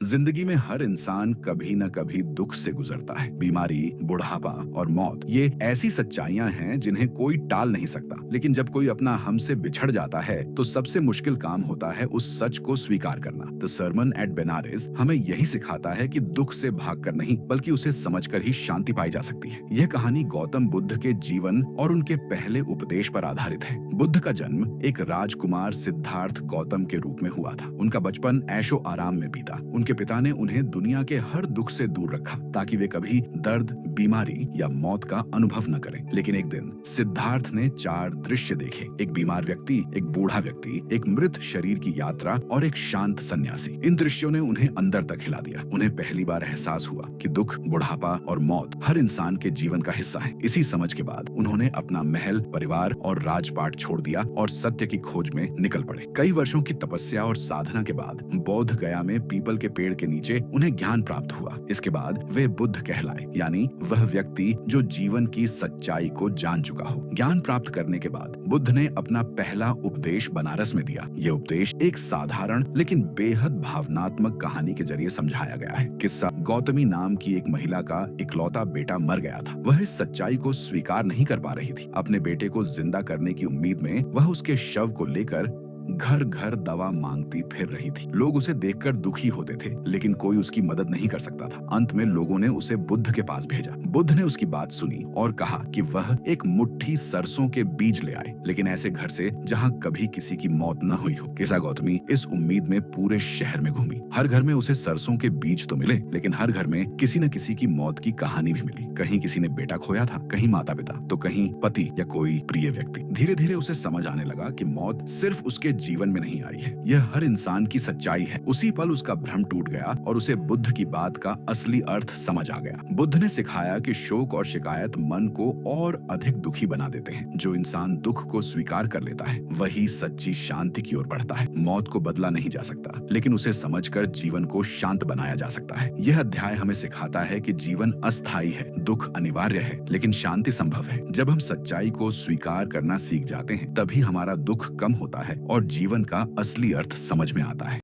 जिंदगी में हर इंसान कभी न कभी दुख से गुजरता है। बीमारी, बुढ़ापा और मौत, ये ऐसी सच्चाइयां हैं जिन्हें कोई टाल नहीं सकता। लेकिन जब कोई अपना हमसे बिछड़ जाता है तो सबसे मुश्किल काम होता है उस सच को स्वीकार करना। द सर्मन एट बेनारस हमें यही सिखाता है कि दुख से भागकर नहीं बल्कि उसे समझकर ही शांति पाई जा सकती है। यह कहानी गौतम बुद्ध के जीवन और उनके पहले उपदेश पर आधारित है। बुद्ध का जन्म एक राजकुमार सिद्धार्थ गौतम के रूप में हुआ था। उनका बचपन ऐशो आराम में बीता। उनके पिता ने उन्हें दुनिया के हर दुख से दूर रखा ताकि वे कभी दर्द, बीमारी या मौत का अनुभव न करें। लेकिन एक दिन सिद्धार्थ ने 4 दृश्य देखे। एक बीमार व्यक्ति, एक बूढ़ा व्यक्ति, एक मृत शरीर की यात्रा और एक शांत सन्यासी। इन दृश्यों ने उन्हें अंदर तक हिला दिया। उन्हें पहली बार एहसास हुआ कि दुख, बुढ़ापा और मौत हर इंसान के जीवन का हिस्सा है। इसी समझ के बाद उन्होंने अपना महल, परिवार और राजपाट छोड़ दिया और सत्य की खोज में निकल पड़े। कई वर्षों की तपस्या और साधना के बाद बौद्ध गया में पीपल के पेड़ के नीचे उन्हें ज्ञान प्राप्त हुआ। इसके बाद वे बुद्ध कहलाए, यानी वह व्यक्ति जो जीवन की सच्चाई को जान चुका हो। ज्ञान प्राप्त करने के बाद बुद्ध ने अपना पहला उपदेश बनारस में दिया। यह उपदेश एक साधारण लेकिन बेहद भावनात्मक कहानी के जरिए समझाया गया है। किस्सा गौतमी नाम की एक महिला का इकलौता बेटा मर गया था। वह इस सच्चाई को स्वीकार नहीं कर पा रही थी। अपने बेटे को जिंदा करने की उम्मीद में वह उसके शव को लेकर घर घर दवा मांगती फिर रही थी। लोग उसे देखकर दुखी होते थे, लेकिन कोई उसकी मदद नहीं कर सकता था। अंत में लोगों ने उसे बुद्ध के पास भेजा। बुद्ध ने उसकी बात सुनी और कहा कि वह एक मुट्ठी सरसों के बीज ले आए, लेकिन ऐसे घर से जहां कभी किसी की मौत न हुई हो। किसा गौतमी इस उम्मीद में पूरे शहर में घूमी। हर घर में उसे सरसों के बीज तो मिले, लेकिन हर घर में किसी न किसी की मौत की कहानी भी मिली। कहीं किसी ने बेटा खोया था, कहीं माता पिता, तो कहीं पति या कोई प्रिय व्यक्ति। धीरे धीरे उसे समझ आने लगा कि मौत सिर्फ उसके जीवन में नहीं आई है, यह हर इंसान की सच्चाई है। उसी पल उसका भ्रम टूट गया और उसे बुद्ध की बात का असली अर्थ समझ आ गया। बुद्ध ने सिखाया कि शोक और शिकायत मन को और अधिक दुखी बना देते हैं। जो इंसान दुख को स्वीकार कर लेता है वही सच्ची शांति की ओर बढ़ता है। मौत को बदला नहीं जा सकता, लेकिन उसे समझकर जीवन को शांत बनाया जा सकता है। यह अध्याय हमें सिखाता है कि जीवन अस्थायी है, दुख अनिवार्य है, लेकिन शांति संभव है। जब हम सच्चाई को स्वीकार करना सीख जाते हैं तभी हमारा दुख कम होता है और जीवन का असली अर्थ समझ में आता है।